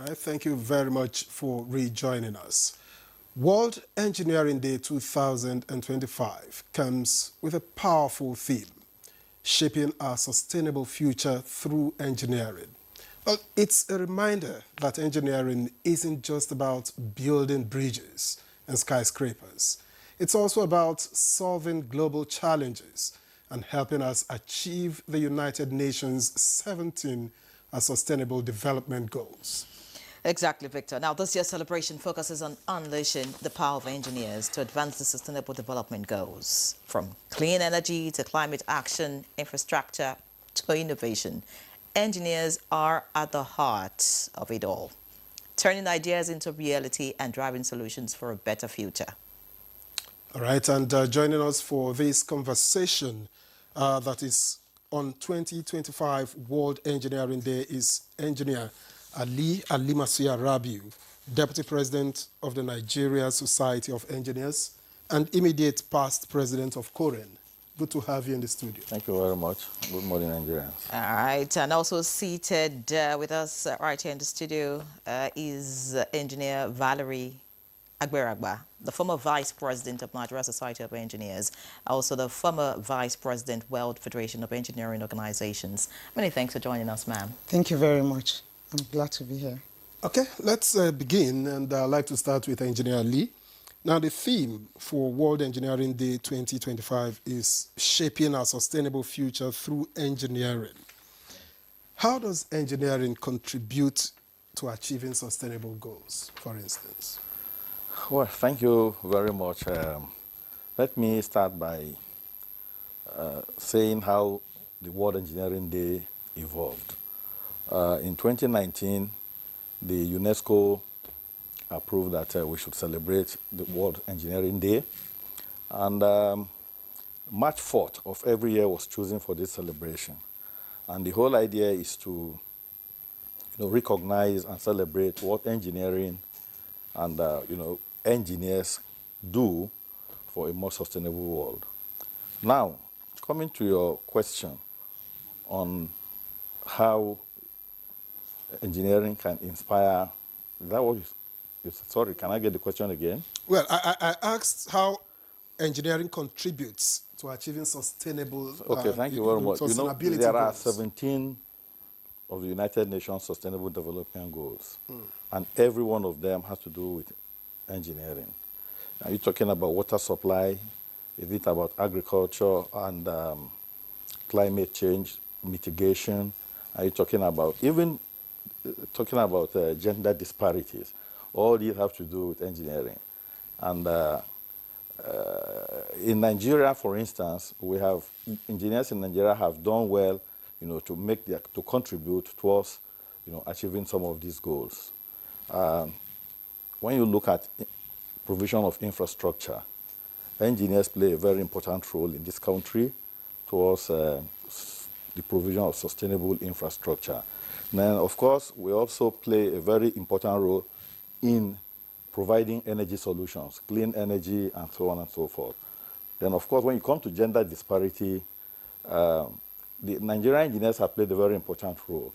right, thank you very much for rejoining us. World Engineering Day 2025 comes with a powerful theme, shaping our sustainable future through engineering. Well, it's a reminder that engineering isn't just about building bridges and skyscrapers. It's also about solving global challenges and helping us achieve the United Nations 17 Sustainable Development Goals. Exactly, Victor. Now, this year's celebration focuses on unleashing the power of engineers to advance the Sustainable Development Goals, from clean energy to climate action, infrastructure to innovation. Engineers are at the heart of it all, turning ideas into reality and driving solutions for a better future. All right, and joining us for this conversation that is on 2025 World Engineering Day is Engineer Ali Alimasiya Rabiu, Deputy President of the Nigeria Society of Engineers and immediate past President of Koren. Good to have you in the studio. Thank you very much. Good morning, Nigerians. All right, and also seated with us right here in the studio is Engineer Valerie Agberagba, the former Vice President of Nigeria Society of Engineers, also the former Vice President, World Federation of Engineering Organizations. Many thanks for joining us, ma'am. Thank you very much. I'm glad to be here. Okay, let's begin, and I'd like to start with Engineer Lee. Now, the theme for World Engineering Day 2025 is shaping our sustainable future through engineering. How does engineering contribute to achieving sustainable goals, for instance? Well, thank you very much. Let me start by saying how the World Engineering Day evolved. In 2019, the UNESCO approved that we should celebrate the World Engineering Day. And March 4th of every year was chosen for this celebration. And the whole idea is to recognize and celebrate what engineering and engineers do for a more sustainable world. Now, coming to your question on how engineering can inspire, is that what sorry, can I get the question again? Well, I asked how engineering contributes to achieving sustainable Okay, thank you very much. Sustainability There are goals. 17 of the United Nations Sustainable Development Goals, and every one of them has to do with engineering. Are you talking about water supply? Is it about agriculture and climate change mitigation? Are you talking about gender disparities? All these have to do with engineering. And in Nigeria, for instance, we have engineers in Nigeria have done well, to contribute towards, achieving some of these goals. When you look at provision of infrastructure, engineers play a very important role in this country towards the provision of sustainable infrastructure. Then, of course, we also play a very important role in providing energy solutions, clean energy, and so on and so forth. Then, of course, when you come to gender disparity, the Nigerian engineers have played a very important role.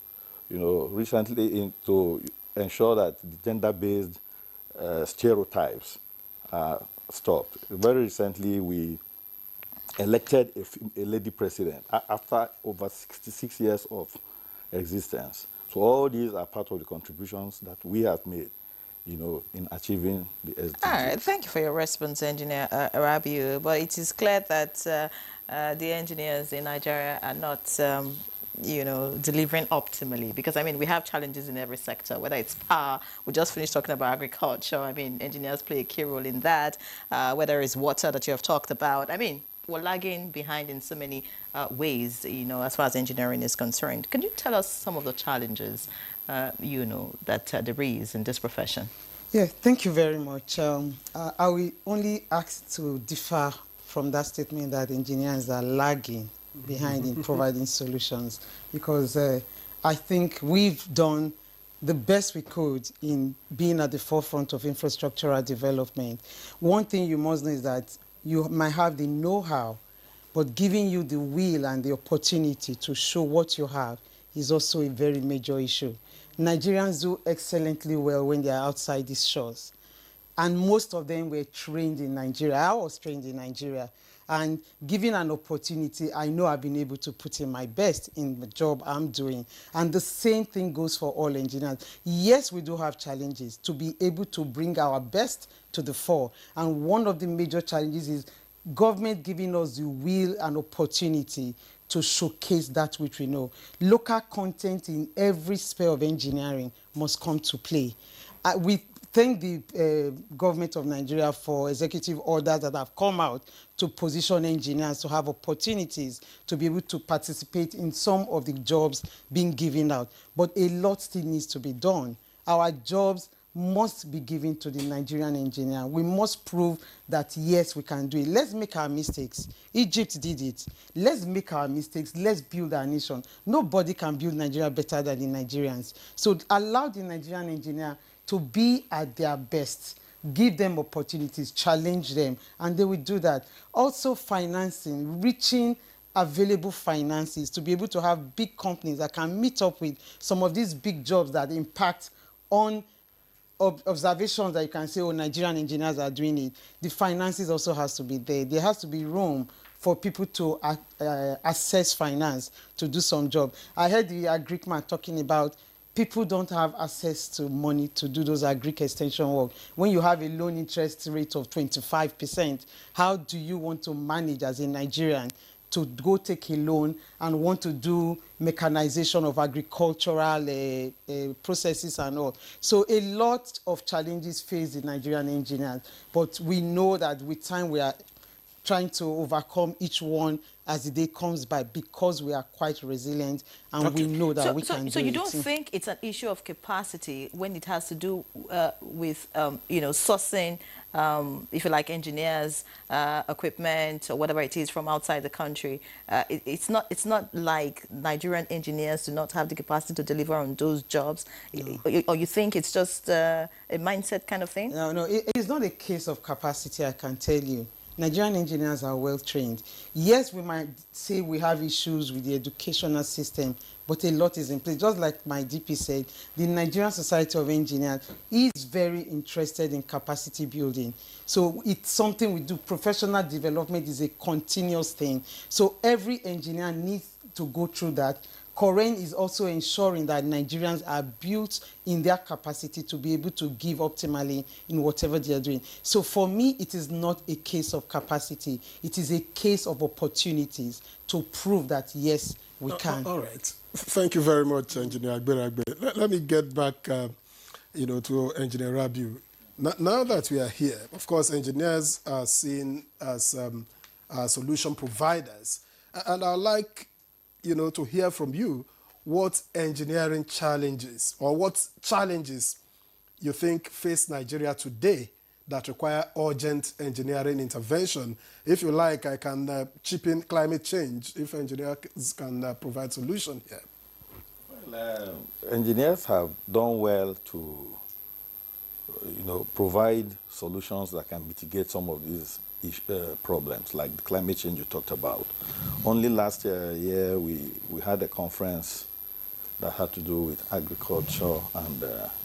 Recently, to ensure that the gender-based stereotypes are stopped. Very recently, we elected a lady president after over 66 years of existence. So all these are part of the contributions that we have made, in achieving the SDGs. All right, thank you for your response, Engineer Rabiu. But it is clear that the engineers in Nigeria are not, delivering optimally. Because, we have challenges in every sector, whether it's power. We just finished talking about agriculture. Engineers play a key role in that. Whether it's water that you have talked about. We're lagging behind in so many ways, as far as engineering is concerned. Can you tell us some of the challenges, that there is in this profession? Yeah, thank you very much. I will only ask to differ from that statement that engineers are lagging behind in providing solutions, because I think we've done the best we could in being at the forefront of infrastructural development. One thing you must know is that you might have the know-how, but giving you the will and the opportunity to show what you have is also a very major issue. Nigerians do excellently well when they are outside these shores. And most of them were trained in Nigeria. I was trained in Nigeria. And given an opportunity, I know I've been able to put in my best in the job I'm doing. And the same thing goes for all engineers. Yes, we do have challenges to be able to bring our best to the fore. And one of the major challenges is government giving us the will and opportunity to showcase that which we know. Local content in every sphere of engineering must come to play. We thank the government of Nigeria for executive orders that have come out to position engineers to have opportunities to be able to participate in some of the jobs being given out. But a lot still needs to be done. Our jobs must be given to the Nigerian engineer. We must prove that, yes, we can do it. Let's make our mistakes. Egypt did it. Let's make our mistakes. Let's build our nation. Nobody can build Nigeria better than the Nigerians. So allow the Nigerian engineer to be at their best. Give them opportunities, challenge them, and they will do that. Also financing, reaching available finances to be able to have big companies that can meet up with some of these big jobs that impact on observations that you can say, oh, Nigerian engineers are doing it. The finances also has to be there. There has to be room for people to access finance to do some job. I heard the agric man talking about people don't have access to money to do those agric extension work. When you have a loan interest rate of 25%, how do you want to manage as a Nigerian to go take a loan and want to do mechanization of agricultural processes and all? So a lot of challenges face the Nigerian engineers, but we know that with time we are trying to overcome each one as the day comes by because we are quite resilient and we know that we can do it. So you don't think it's an issue of capacity when it has to do with, you know, sourcing, if you like, engineers, equipment, or whatever it is from outside the country? It's not like Nigerian engineers do not have the capacity to deliver on those jobs, no. Or you think it's just a mindset kind of thing? No, it is not a case of capacity, I can tell you. Nigerian engineers are well trained. Yes, we might say we have issues with the educational system, but a lot is in place. Just like my DP said, the Nigerian Society of Engineers is very interested in capacity building. So it's something we do. Professional development is a continuous thing. So every engineer needs to go through that. Koren is also ensuring that Nigerians are built in their capacity to be able to give optimally in whatever they are doing. So for me, it is not a case of capacity. It is a case of opportunities to prove that, yes, we can. All right. Thank you very much, Engineer Agbe. Let me get back to Engineer Rabiu. Now that we are here, of course, engineers are seen as solution providers. And I'd like to hear from you what engineering challenges or what challenges you think face Nigeria today that require urgent engineering intervention. If you like, I can chip in climate change if engineers can provide solution here. Well, engineers have done well to, provide solutions that can mitigate some of these problems, like the climate change you talked about. Only last year we had a conference that had to do with agriculture and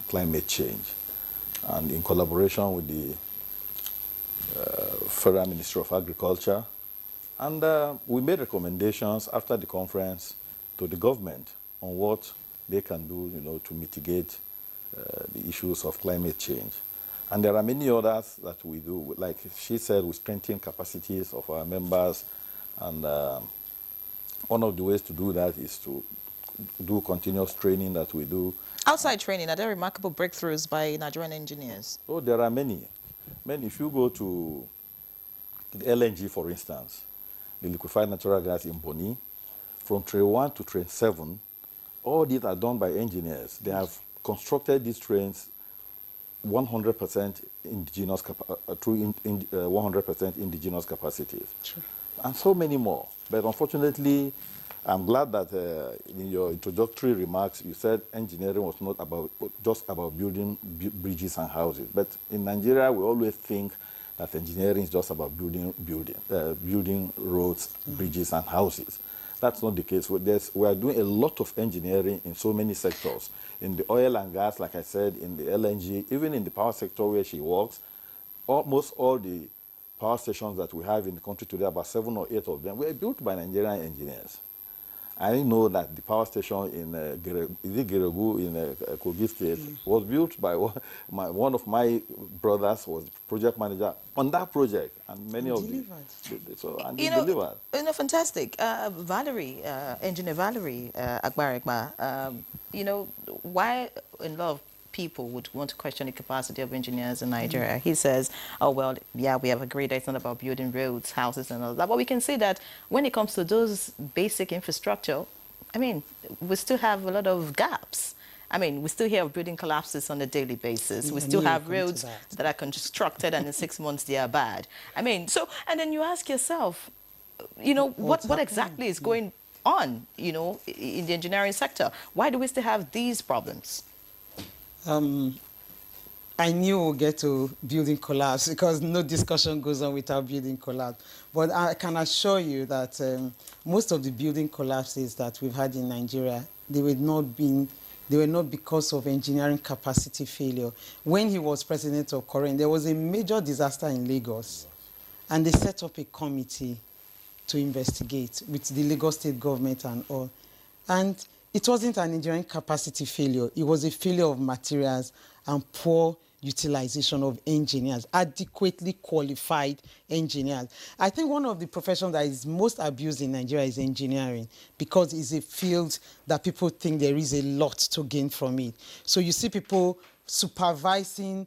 climate change. And in collaboration with the Federal Ministry of Agriculture, and we made recommendations after the conference to the government on what they can do, to mitigate the issues of climate change. And there are many others that we do. Like she said, we strengthen capacities of our members. And one of the ways to do that is to do continuous training that we do. Outside training, are there remarkable breakthroughs by Nigerian engineers? Oh, there are many. If you go to the LNG, for instance, the liquefied natural gas in Boni, from train 1 to train 7, all these are done by engineers. They have constructed these trains 100% indigenous, through 100% indigenous capacities. Sure. And so many more. But unfortunately, I'm glad that in your introductory remarks, you said engineering was not just about building bridges and houses. But in Nigeria, we always think that engineering is just about building roads, bridges, and houses. That's not the case. We are doing a lot of engineering in so many sectors. In the oil and gas, like I said, in the LNG, even in the power sector where she works, almost all the power stations that we have in the country today, about 7 or 8 of them, were built by Nigerian engineers. I know that the power station in Geregu in Kogi State was built by one of my brothers was project manager on that project, and many of them delivered. Fantastic. Valerie, engineer Valerie Agbaregba, why a lot of people would want to question the capacity of engineers in Nigeria. He says, oh, well, yeah, we have agreed that it's not about building roads, houses and all that. But we can see that when it comes to those basic infrastructure, I mean, we still have a lot of gaps. I mean, we still hear of building collapses on a daily basis. We still have roads that are constructed and in 6 months they are bad. I mean, so, and then you ask yourself, what exactly is going on, in the engineering sector? Why do we still have these problems? I knew we'll get to building collapse because no discussion goes on without building collapse. But I can assure you that most of the building collapses that we've had in Nigeria, they were not because of engineering capacity failure. When he was president of Korean, there was a major disaster in Lagos, and they set up a committee to investigate with the Lagos state government and all. And it wasn't an engineering capacity failure. It was a failure of materials and poor utilization of engineers, adequately qualified engineers. I think one of the professions that is most abused in Nigeria is engineering because it's a field that people think there is a lot to gain from it. So you see people supervising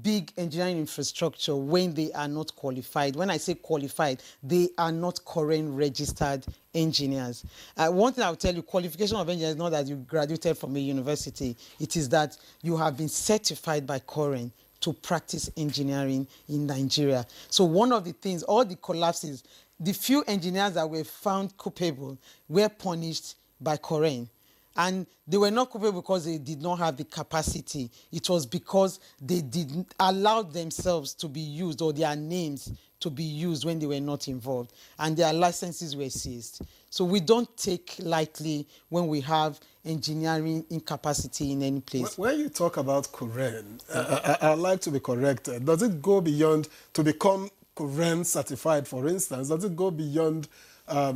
big engineering infrastructure when they are not qualified. When I say qualified, they are not current registered engineers. One thing I'll tell you, qualification of engineers is not that you graduated from a university. It is that you have been certified by current to practice engineering in Nigeria. So one of the things, all the collapses, the few engineers that were found culpable were punished by current. And they were not culpable because they did not have the capacity. It was because they didn't allow themselves to be used or their names to be used when they were not involved. And their licenses were seized. So we don't take lightly when we have engineering incapacity in any place. When you talk about Korean, I'd like to be corrected. Does it go beyond to become Korean certified, for instance? Does it go beyond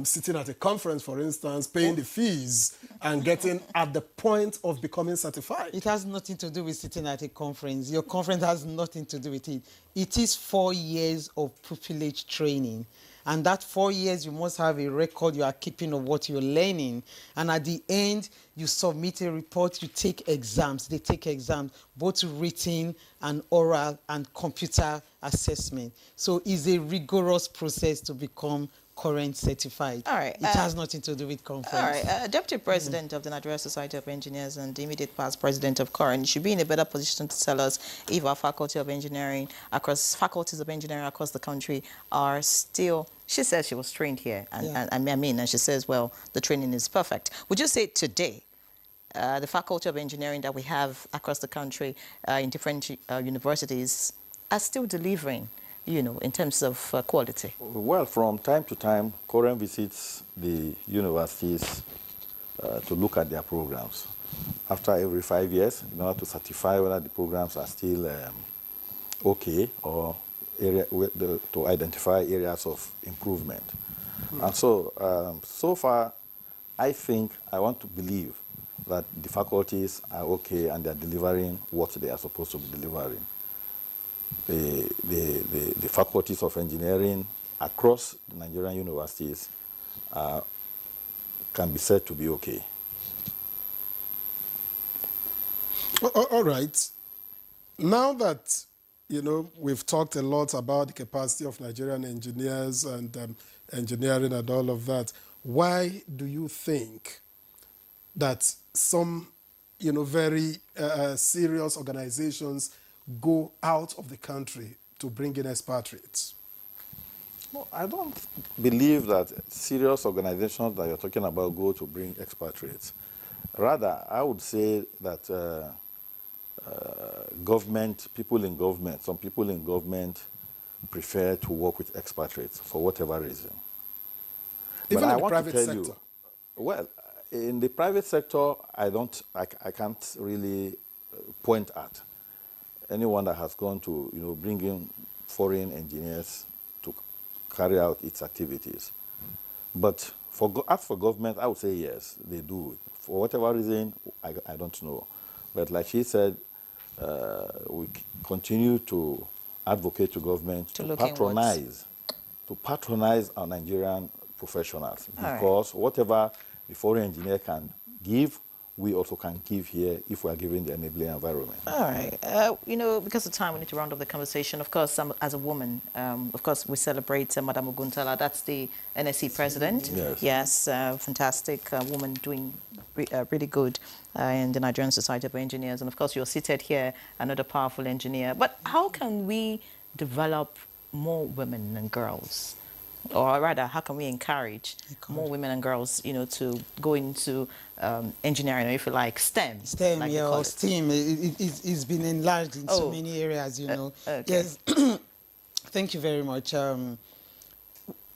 sitting at a conference, for instance, paying the fees and getting at the point of becoming certified? It has nothing to do with sitting at a conference. Your conference has nothing to do with it. It is 4 years of pupillage training. And that 4 years, you must have a record you are keeping of what you're learning. And at the end, you submit a report, you take exams. They take exams, both written and oral and computer assessment. So it's a rigorous process to become current certified. All right. It has nothing to do with conference. All right. Deputy President of the Nigerian Society of Engineers and the immediate past President of Current should be in a better position to tell us if our faculties of engineering across the country are still. She says she was trained here, and she says, well, the training is perfect. Would you say today, the faculty of engineering that we have across the country in different universities are still delivering, in terms of quality? Well, from time to time, Korean visits the universities to look at their programs. After every 5 years, in order to certify whether the programs are still okay or to identify areas of improvement. And so, so far, I want to believe that the faculties are okay and they're delivering what they are supposed to be delivering. The faculties of engineering across the Nigerian universities can be said to be okay. All right. Now that, we've talked a lot about the capacity of Nigerian engineers and engineering and all of that, why do you think that some, very serious organizations go out of the country to bring in expatriates? No, I don't believe that serious organizations that you're talking about go to bring expatriates. Rather, I would say that some people in government prefer to work with expatriates for whatever reason. Even but in I the want private to tell sector? you, Well, in the private sector, I can't really point at anyone that has gone to, bring in foreign engineers to carry out its activities. But as for government, I would say yes, they do. For whatever reason, I don't know. But like she said, we continue to advocate to government to patronize our Nigerian professionals, because whatever the foreign engineer can give, we also can give here if we are given the enabling environment. All right. Because of time, we need to round up the conversation. Of course, as a woman, of course, we celebrate Madam Oguntala. That's the NSC president. Yes. Fantastic woman doing really good in the Nigerian Society of Engineers. And of course, you're seated here, another powerful engineer. But how can we develop more women and girls? Or rather, how can we encourage more women and girls, to go into engineering, or if you like, STEM? STEM, like or STEAM. It's been enlarged in so many areas, Okay. Yes. Thank you very much.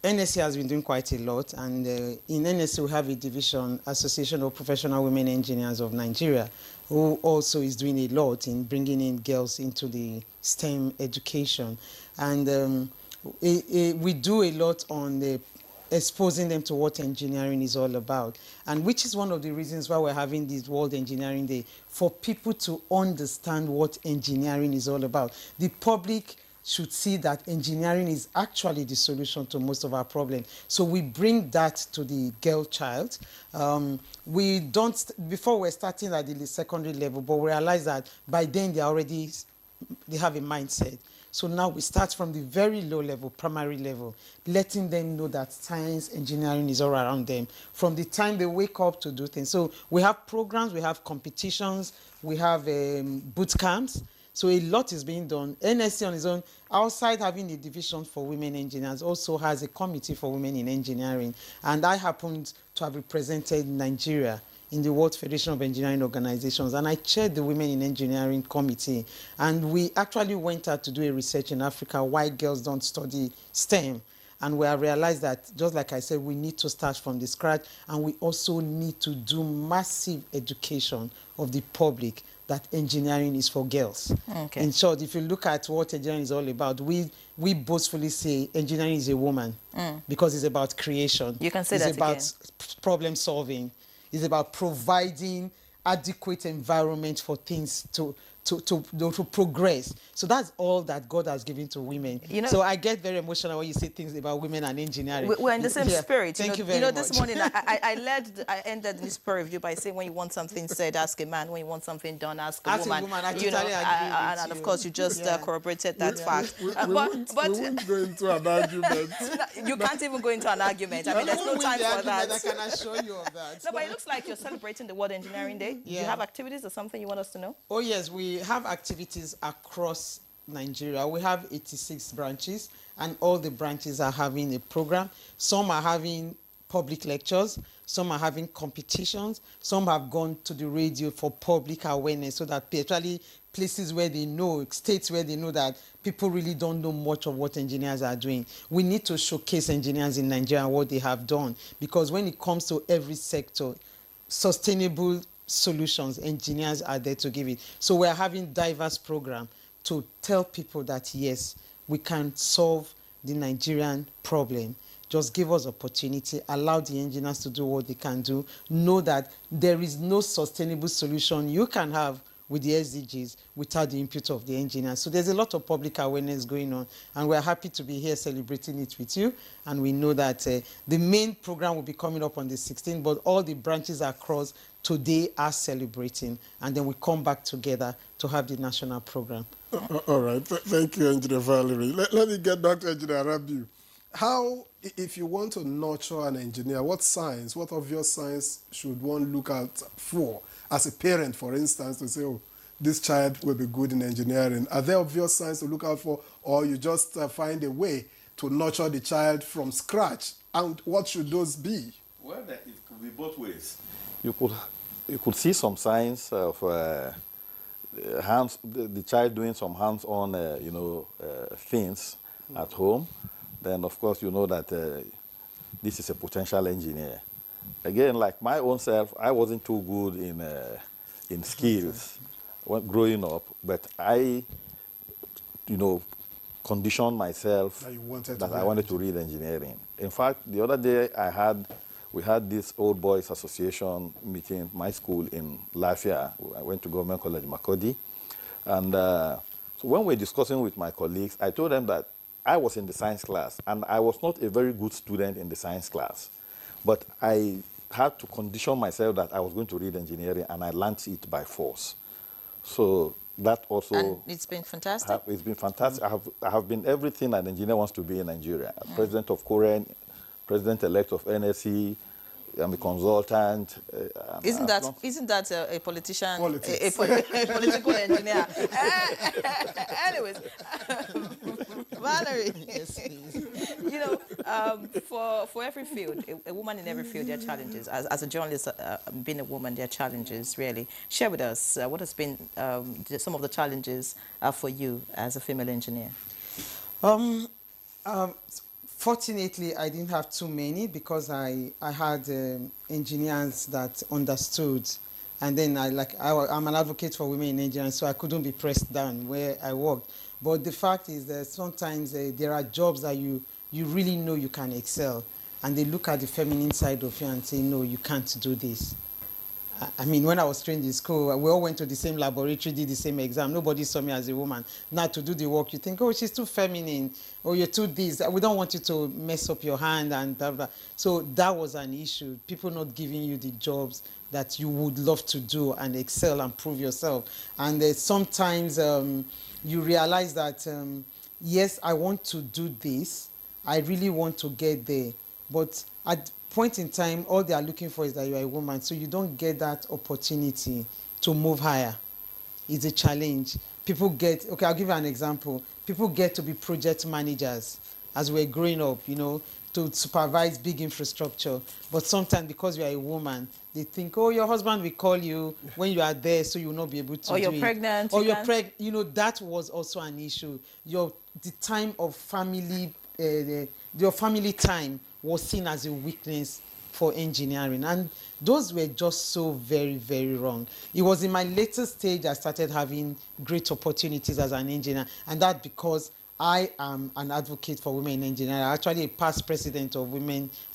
NSC has been doing quite a lot, and in NSC we have a division, Association of Professional Women Engineers of Nigeria, who also is doing a lot in bringing in girls into the STEM education. And we do a lot on exposing them to what engineering is all about, and which is one of the reasons why we're having this World Engineering Day, for people to understand what engineering is all about. The public should see that engineering is actually the solution to most of our problems. So we bring that to the girl child. We don't, before we're starting at the secondary level, but we realize that by then they have a mindset. So now we start from the very low level, primary level, letting them know that science, engineering is all around them from the time they wake up to do things. So we have programs, we have competitions, we have boot camps. So a lot is being done. NSC on its own, outside having a division for women engineers, also has a committee for women in engineering. And I happened to have represented Nigeria in the World Federation of Engineering Organizations, and I chaired the Women in Engineering Committee. And we actually went out to do a research in Africa why girls don't study STEM. And we have realized that, just like I said, we need to start from the scratch, and we also need to do massive education of the public that engineering is for girls. Okay. In short, if you look at what engineering is all about, we boastfully say engineering is a woman because it's about creation. You can say that again. It's about problem solving. It's about providing adequate environment for things to progress. So that's all that God has given to women. So I get very emotional when you say things about women and engineering. We're in the same spirit. Thank you very much. This morning I ended this prayer review by saying, when you want something said, ask a man. When you want something done, ask a woman. I totally agree with and of course, you just corroborated that fact. We won't go into an argument. You can't even go into an argument. I mean, there's no time for that. I can assure you of that. No, but it looks like you're celebrating the World Engineering Day. Do you have activities or something you want us to know? Oh, yes. We have activities across Nigeria. We have 86 branches, and all the branches are having a program. Some are having public lectures, some are having competitions, some have gone to the radio for public awareness, so that especially places where they know, states where they know that people really don't know much of what engineers are doing. We need to showcase engineers in Nigeria and what they have done, because when it comes to every sector, sustainable solutions, engineers are there to give it. So we're having diverse program to tell people that yes, we can solve the Nigerian problem. Just give us opportunity, allow the engineers to do what they can do. Know that there is no sustainable solution you can have with the SDGs without the input of the engineers. So there's a lot of public awareness going on, and we're happy to be here celebrating it with you. And we know that the main program will be coming up on the 16th, but all the branches across today are celebrating, and then we come back together to have the national program. All right. Thank you, Engineer Valerie. Let me get back to Engineer Rabiu. How, if you want to nurture an engineer, what obvious signs should one look out for as a parent, for instance, to say, oh, this child will be good in engineering? Are there obvious signs to look out for, or you just find a way to nurture the child from scratch? And what should those be? Well, it could be both ways. You could see some signs of the child doing some hands-on, things at home. Then, of course, you know that this is a potential engineer. again, like my own self, I wasn't too good in skills when growing up, but I, conditioned myself That you wanted that to I read wanted to read engineering. In fact, the other day we had this old boys association meeting, my school in Lafia. I went to Government College Makodi. And so when we're discussing with my colleagues, I told them that I was in the science class, and I was not a very good student in the science class. But I had to condition myself that I was going to read engineering, and I learned it by force. So that also... And it's been fantastic? It's been fantastic. I have been everything an engineer wants to be in Nigeria. President of Korean, president-elect of NSC, I'm a consultant. Isn't that a politician, Politics. a political engineer? Anyways, Valerie, Yes, please. for every field, a woman in every field, there are challenges. As a journalist, being a woman, there are challenges, really. Share with us what has been some of the challenges for you as a female engineer. Fortunately, I didn't have too many because I had engineers that understood, and then I'm an advocate for women in engineering, so I couldn't be pressed down where I worked. But the fact is that sometimes there are jobs that you really know you can excel, and they look at the feminine side of you and say, no, you can't do this. I mean, when I was trained in school, we all went to the same laboratory, did the same exam. Nobody saw me as a woman. Now to do the work, you think, oh, she's too feminine, or you're too this. We don't want you to mess up your hand and blah, blah. So that was an issue. People not giving you the jobs that you would love to do and excel and prove yourself. And sometimes you realize that, yes, I want to do this. I really want to get there. But at point in time, all they are looking for is that you are a woman, so you don't get that opportunity to move higher. It's a challenge. People get, okay, I'll give you an example. People get to be project managers as we're growing up, to supervise big infrastructure. But sometimes because you are a woman, they think, oh, your husband will call you when you are there, so you will not be able to do it. Or you're pregnant. Or you're pregnant. That was also an issue. The time of family, your family time was seen as a weakness for engineering, and those were just so very, very wrong. It was in my later stage I started having great opportunities as an engineer, and that because I am an advocate for women in engineering. I'm actually a past president of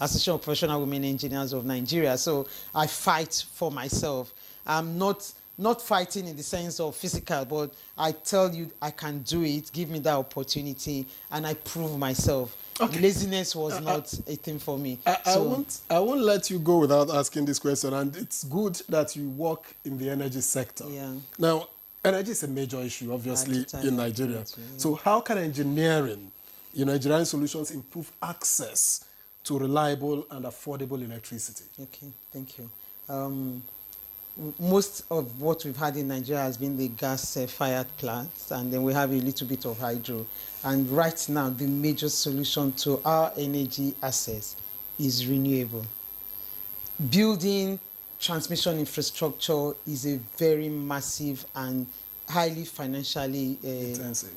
Association of Professional Women Engineers of Nigeria, so I fight for myself. I'm not fighting in the sense of physical, but I tell you I can do it, give me that opportunity, and I prove myself. Okay. Laziness was not a thing for me. I won't let you go without asking this question, and it's good that you work in the energy sector. Yeah. Now, energy is a major issue, obviously, in Nigeria. So how can engineering solutions improve access to reliable and affordable electricity? Okay, thank you. Most of what we've had in Nigeria has been the gas-fired plants, and then we have a little bit of hydro. And right now, the major solution to our energy access is renewable. Building transmission infrastructure is a very massive and highly financially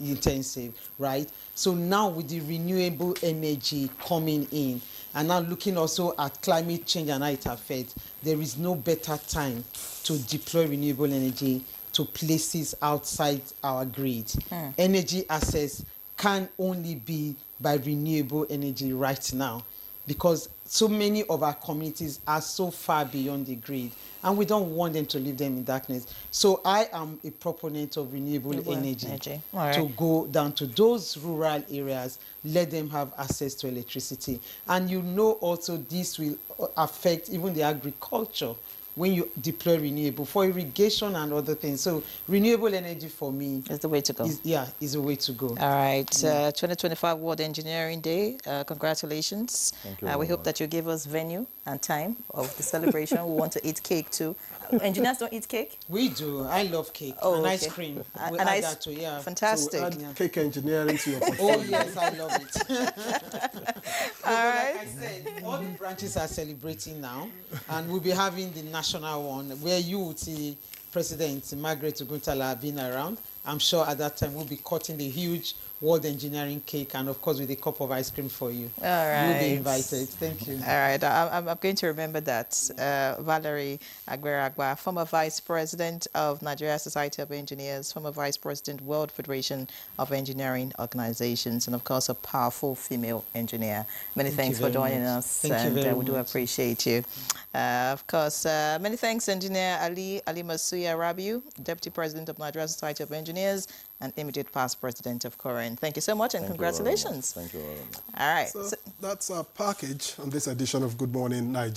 intensive, right? So now with the renewable energy coming in, and now looking also at climate change and how it affects, there is no better time to deploy renewable energy to places outside our grid. Energy access can only be by renewable energy right now, because so many of our communities are so far beyond the grid, and we don't want them to leave them in darkness. So I am a proponent of renewable energy. To go down to those rural areas, let them have access to electricity. And also this will affect even the agriculture when you deploy renewable for irrigation and other things. So renewable energy for me is the way to go. Is the way to go. All right, 2025 World Engineering Day. Congratulations. Thank you. We hope that you give us venue and time of the celebration. We want to eat cake too. Engineers don't eat cake? We do. I love cake and ice cream. And ice cream. Yeah. Fantastic. So add cake engineering to your portfolio. Oh yes, I love it. All right. Like I said, all the branches are celebrating now, and we'll be having the national one where you would see President Margaret Oguntala being around. I'm sure at that time we'll be cutting the huge World Engineering Cake, and of course with a cup of ice cream for you. All right. You'll be invited. Thank you. All right. I'm going to remember that. Valerie Agberagba, former Vice President of Nigeria Society of Engineers, former Vice President, World Federation of Engineering Organizations, and of course a powerful female engineer. Many thanks for joining us. Thank you very we do much. appreciate you. Of course, many thanks, Engineer Ali Masuya Rabiu, Deputy President of Nigeria Society of Engineers and immediate past President of Korean. Thank you so much and congratulations. Thank you very much. All right. So that's our package on this edition of Good Morning Nigeria.